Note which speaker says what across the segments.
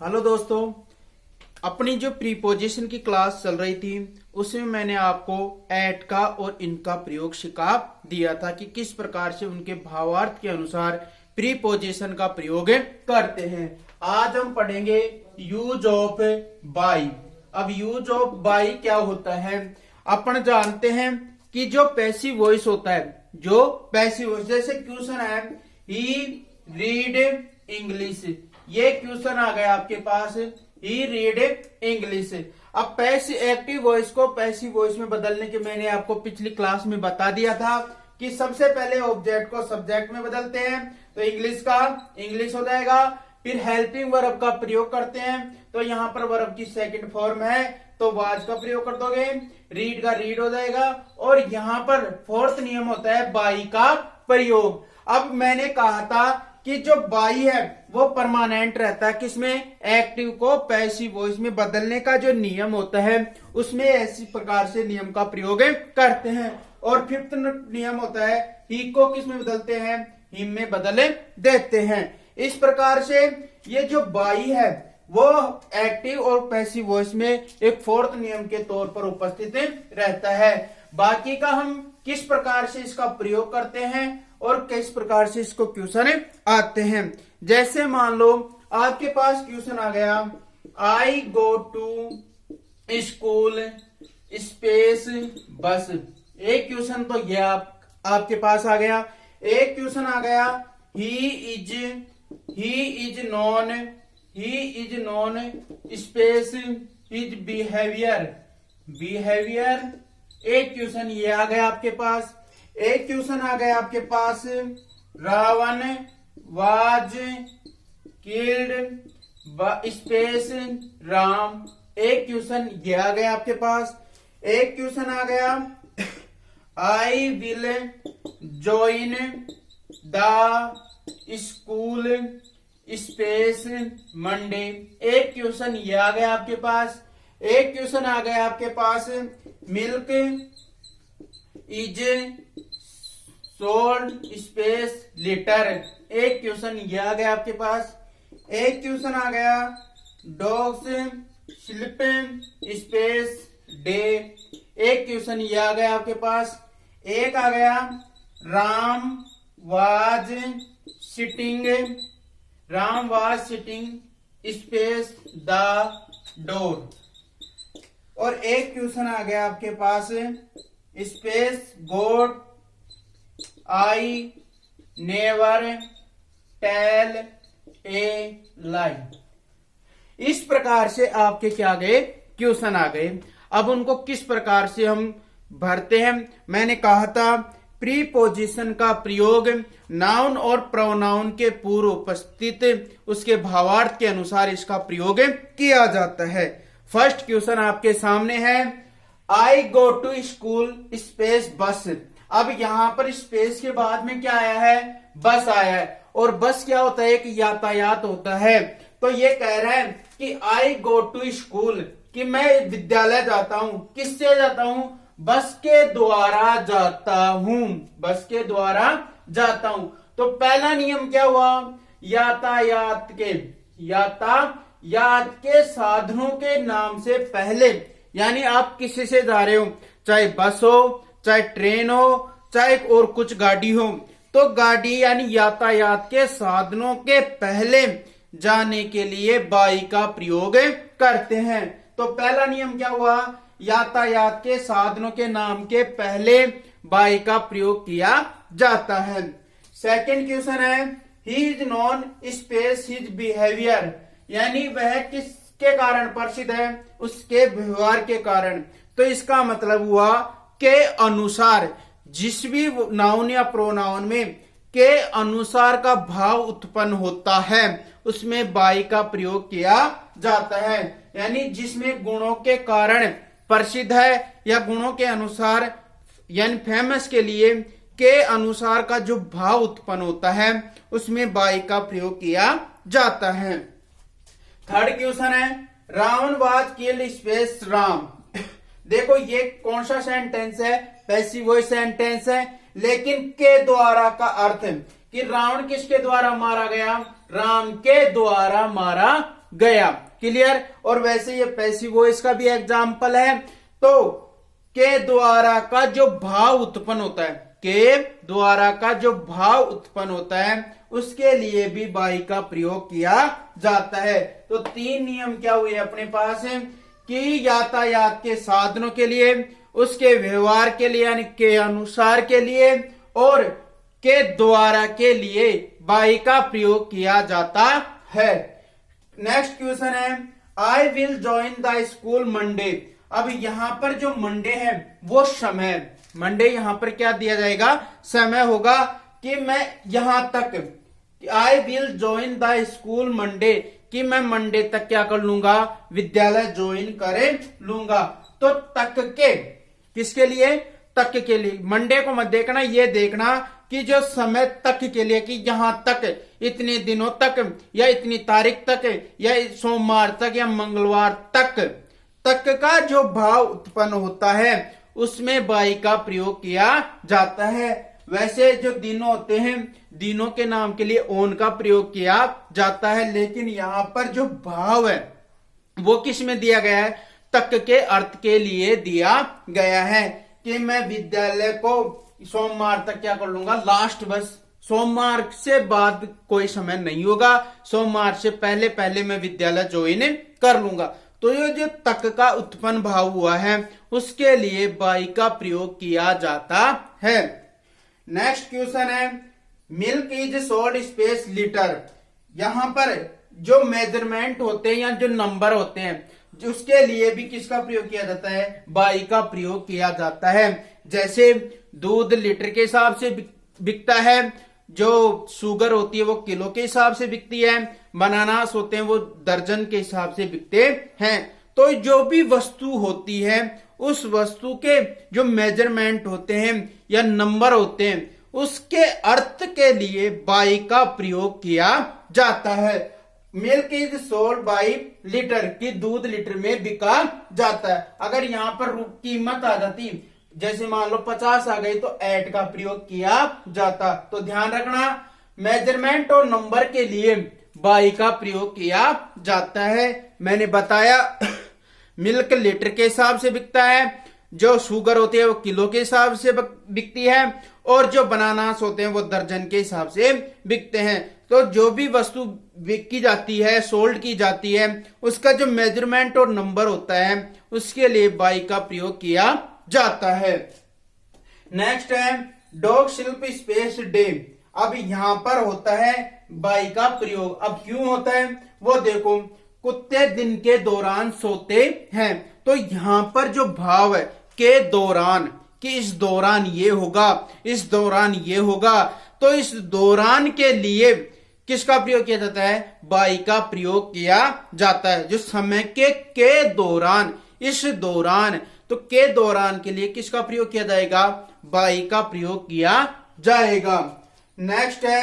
Speaker 1: Hello दोस्तों, अपनी जो प्रीपोजिशन की क्लास चल रही थी उसमें मैंने आपको एट का और इनका प्रयोग सिखा दिया था कि किस प्रकार से उनके भावार्थ के अनुसार प्रीपोजिशन का प्रयोग करते हैं। आज हम पढ़ेंगे यूज ऑफ बाई। अब यूज ऑफ बाई क्या होता है? अपन जानते हैं कि जो पैसिव वॉइस होता है, जो पैसिव वॉइस, जैसे क्वेश्चन है ही रीड इंग्लिश, ये क्वेश्चन आ गया आपके पास, ही रीड इंग्लिश। अब पैसिव एक्टिव वॉइस को पैसिव वॉइस में बदलने के मैंने आपको पिछली क्लास में बता दिया था कि सबसे पहले ऑब्जेक्ट को सब्जेक्ट में बदलते हैं तो इंग्लिश का इंग्लिश हो जाएगा। फिर हेल्पिंग वर्ब का प्रयोग करते हैं तो यहाँ पर वर्ब की सेकंड फॉर्म है तो वाज का प्रयोग कर दोगे, रीड का रीड हो जाएगा। और यहाँ पर फोर्थ नियम होता है बाई का प्रयोग। अब मैंने कहा था कि जो बाई है वो परमानेंट रहता है, किसमें? एक्टिव को पैसिव वॉइस में बदलने का जो नियम होता है उसमें ऐसी प्रकार से नियम का प्रयोग करते हैं। और फिफ्थ नियम होता है ही को किस में बदलते हैं? हिम में बदल देते हैं। इस प्रकार से ये जो बाई है वो एक्टिव और पैसिव वॉइस में एक फोर्थ नियम के तौर पर उपस्थित रहता है। बाकी का हम किस प्रकार से इसका प्रयोग करते हैं और किस प्रकार से इसको क्वेश्चन आते हैं। जैसे मान लो आपके पास क्वेश्चन आ गया, आई गो टू स्कूल स्पेस बस। एक क्वेश्चन तो ये आपके पास आ गया। एक क्वेश्चन आ गया he is non space his behaviour. एक क्वेश्चन ये आ गया आपके पास। एक क्वेश्चन आ गया आपके पास Ravan was killed space Ram. एक क्वेश्चन ये आ गया आपके पास। एक क्वेश्चन आ गया I will join the school space Monday. एक क्वेश्चन ये आ गया आपके पास। एक क्वेश्चन आ गया आपके पास milk is sold space litre. एक क्वेश्चन ये आ गया आपके पास। एक क्वेश्चन आ गया डॉग्स स्लीप स्पेस डे। एक क्वेश्चन ये आ गया आपके पास। एक आ गया Ram was sitting space the door. और एक क्वेश्चन आ गया आपके पास space god I never tell a lie. इस प्रकार से आपके क्या गए? क्वेश्चन आ गए। अब उनको किस प्रकार से हम भरते हैं? मैंने कहा था प्रीपोजिशन का प्रयोग नाउन और प्रोनाउन के पूर्व उपस्थित उसके भावार्थ के अनुसार इसका प्रयोग किया जाता है। फर्स्ट क्वेश्चन आपके सामने है I go to school space बस। अब यहां पर स्पेस के बाद में क्या आया है? बस आया है। और बस क्या होता है? एक यातायात होता है। तो ये कह रहा है कि आई गो टू स्कूल, कि मैं विद्यालय जाता हूं। किससे जाता हूं? बस के द्वारा जाता हूं। बस के द्वारा जाता हूं। तो पहला नियम क्या हुआ? यातायात के साधनों के नाम से पहले, यानी आप किसी से जा रहे हो, चाहे बस हो, चाहे ट्रेन हो, चाहे और कुछ गाड़ी हो, तो गाड़ी यानी यातायात के साधनों के पहले जाने के लिए बाई का प्रयोग करते हैं। तो पहला नियम क्या हुआ? यातायात के साधनों के नाम के पहले बाई का प्रयोग किया जाता है। सेकंड क्वेश्चन है he is non space his behaviour, यानी वह किसके कारण प्रसिद्ध है? उसके व्यवहार के कारण। तो इसका मतलब हुआ के अनुसार, जिस भी नाउन या प्रोनाउन में के अनुसार का भाव उत्पन्न होता है उसमें बाई का प्रयोग किया जाता है। यानी जिसमें गुणों के कारण प्रसिद्ध है या गुणों के अनुसार यानी फेमस के लिए के अनुसार का जो भाव उत्पन्न होता है उसमें बाई का प्रयोग किया जाता है। थर्ड क्वेश्चन है Ravan was killed space Ram. देखो ये कौन सा सेंटेंस है? पैसिव वॉइस सेंटेंस है, लेकिन के द्वारा का अर्थ है कि रावण किसके द्वारा मारा गया? राम के द्वारा मारा गया। क्लियर। और वैसे ये पैसिव वॉइस का भी एग्जाम्पल है। तो के द्वारा का जो भाव उत्पन्न होता है, के द्वारा का जो भाव उत्पन्न होता है उसके लिए भी बाई का प्रयोग किया जाता है। तो 3 नियम क्या हुए अपने पास है कि यातायात के साधनों के लिए, उसके व्यवहार के लिए यानी के अनुसार के लिए, और के द्वारा के लिए बाई का प्रयोग किया जाता है। नेक्स्ट क्वेश्चन है I will join the school Monday. अब यहां पर जो मंडे है वो समय, मंडे यहां पर क्या दिया जाएगा, समय होगा कि मैं यहां तक I will join the school Monday, कि मैं मंडे तक क्या कर लूंगा, विद्यालय ज्वाइन करे लूंगा। तो तक के किसके लिए, तक के लिए। मंडे को मत देखना, ये देखना कि जो समय तक के लिए, कि यहां तक, इतने दिनों तक, या इतनी तारीख तक, या सोमवार तक, या मंगलवार तक, तक का जो भाव उत्पन्न होता है उसमें बाई का प्रयोग किया जाता है। वैसे जो दिनों होते हैं, दिनों के नाम के लिए ओन का प्रयोग किया जाता है, लेकिन यहां पर जो भाव है वो किस में दिया गया है, तक के अर्थ के लिए दिया गया है कि मैं विद्यालय को सोमवार तक क्या कर लूंगा, लास्ट बस सोमवार से बाद कोई समय नहीं होगा, सोमवार से पहले पहले मैं विद्यालय ज्वाइन कर लूंगा। तो ये जो तक का उत्पन्न भाव हुआ है उसके लिए बाई का प्रयोग किया जाता है। नेक्स्ट क्वेश्चन है milk is sold space litre. यहां पर जो मेजरमेंट होते हैं या जो नंबर होते हैं उसके लिए भी किसका प्रयोग किया जाता है, बाई का प्रयोग किया जाता है। जैसे दूध लीटर के हिसाब से बिकता है, जो शुगर होती है वो किलो के हिसाब से बिकती है, बनानास होते हैं वो दर्जन के हिसाब से बिकते हैं। तो जो भी वस्तु होती है उस वस्तु के जो मेजरमेंट होते हैं या नंबर होते हैं उसके अर्थ के लिए बाई का प्रयोग किया जाता है। Milk is sold by litre, की दूध लीटर में बिका जाता है। अगर यहां पर कीमत आ जाती, जैसे मान लो 50 आ गई, तो एट का प्रयोग किया जाता। तो ध्यान रखना मेजरमेंट और नंबर के लिए बाई का प्रयोग किया जाता है। मैंने बताया मिल्क लीटर के हिसाब से बिकता है, जो शुगर होती है वो किलो के हिसाब से बिकती है, और जो बनानास होते हैं वो दर्जन के हिसाब से बिकते हैं। तो जो भी वस्तु बिकी जाती है, सोल्ड की जाती है, उसका जो मेजरमेंट और नंबर होता है उसके लिए बाई का प्रयोग किया जाता है। नेक्स्ट है डॉग शिल्प स्पेस डे। अब यहां पर होता है बाई का प्रयोग। अब क्यों होता है वो देखो, कुत्ते दिन के दौरान सोते हैं। तो यहां पर जो भाव है के दौरान, कि इस दौरान ये होगा, इस दौरान ये होगा, तो इस दौरान के लिए किसका प्रयोग किया जाता है, बाई का प्रयोग किया जाता है। जो समय के दौरान, इस दौरान, तो के दौरान के लिए किसका प्रयोग किया जाएगा, बाई का प्रयोग किया जाएगा। नेक्स्ट है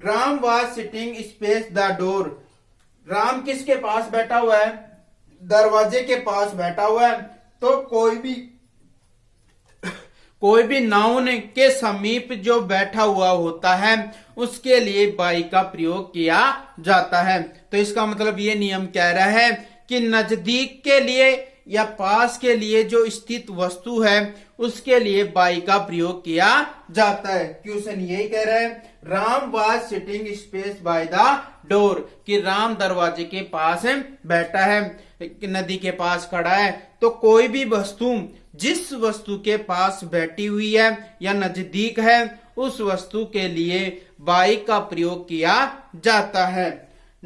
Speaker 1: Ram was sitting space the door. Ram किसके पास बैठा हुआ है, दरवाजे के पास बैठा हुआ है। तो कोई भी नाउन के समीप जो बैठा हुआ होता है उसके लिए बाई का प्रयोग किया जाता है। तो इसका मतलब ये नियम कह रहा है कि नजदीक के लिए या पास के लिए जो स्थित वस्तु है उसके लिए बाई का प्रयोग किया जाता है। क्वेश्चन यही कह रहा है Ram was sitting space by the door, कि राम दरवाजे के पास बैठा है, नदी के पास खड़ा है। तो कोई भी वस्तु जिस वस्तु के पास बैठी हुई है या नजदीक है उस वस्तु के लिए बाई का प्रयोग किया जाता है।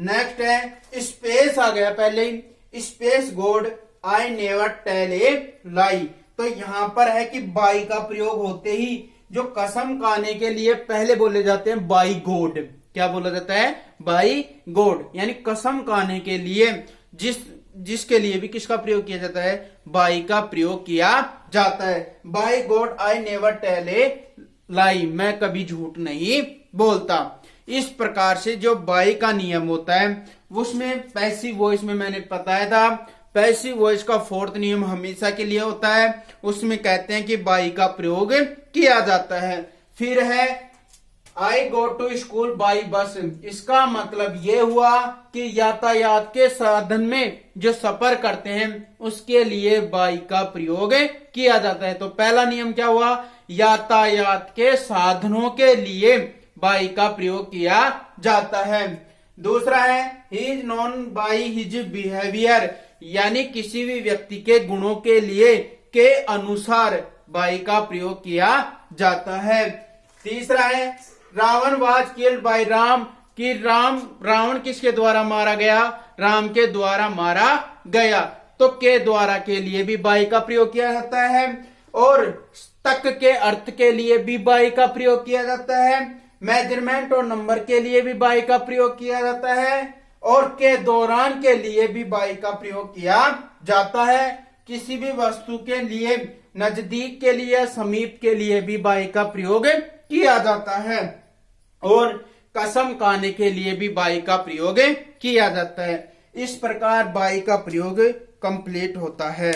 Speaker 1: नेक्स्ट है स्पेस आ गया पहले ही, space god I never tell a lie. तो यहां पर है कि बाई का प्रयोग होते ही जो कसम खाने के लिए पहले बोले जाते हैं बाई गॉड। क्या बोला जाता है, बाई गॉड, यानी कसम खाने के लिए जिसके लिए भी किसका प्रयोग किया जाता है, बाई का प्रयोग किया जाता है। By god I never tell a lie, मैं कभी झूठ नहीं बोलता। इस प्रकार से जो बाई का नियम होता है उसमें पैसिव वॉइस में मैंने बताया था, पैसिव वॉइस का 4th नियम हमेशा के लिए होता है। उसमें कहते हैं कि बाई का प्रयोग किया जाता है। फिर है I go to school by bus. इसका मतलब ये हुआ कि यातायात के साधन में जो सफर करते हैं उसके लिए बाई का प्रयोग किया जाता है। तो पहला नियम क्या हुआ, यातायात के साधनों के लिए बाई का प्रयोग किया जाता है। दूसरा है he is known by his behaviour, यानी किसी भी व्यक्ति के गुणों के लिए के अनुसार बाई का प्रयोग किया जाता है। तीसरा है Ravan was killed by Ram, कि रावण किसके द्वारा मारा गया, राम के द्वारा मारा गया। तो के द्वारा के लिए भी बाई का प्रयोग किया जाता है और तक के अर्थ के लिए भी बाई का प्रयोग किया जाता है, मेजरमेंट और नंबर के लिए भी बाई का प्रयोग किया जाता है और के दौरान के लिए भी बाई का प्रयोग किया जाता है। किसी भी वस्तु के लिए, नजदीक के लिए, समीप के लिए भी बाई का प्रयोग किया जाता है और कसम खाने के लिए भी बाई का प्रयोग किया जाता है। इस प्रकार बाई का प्रयोग कंप्लीट होता है।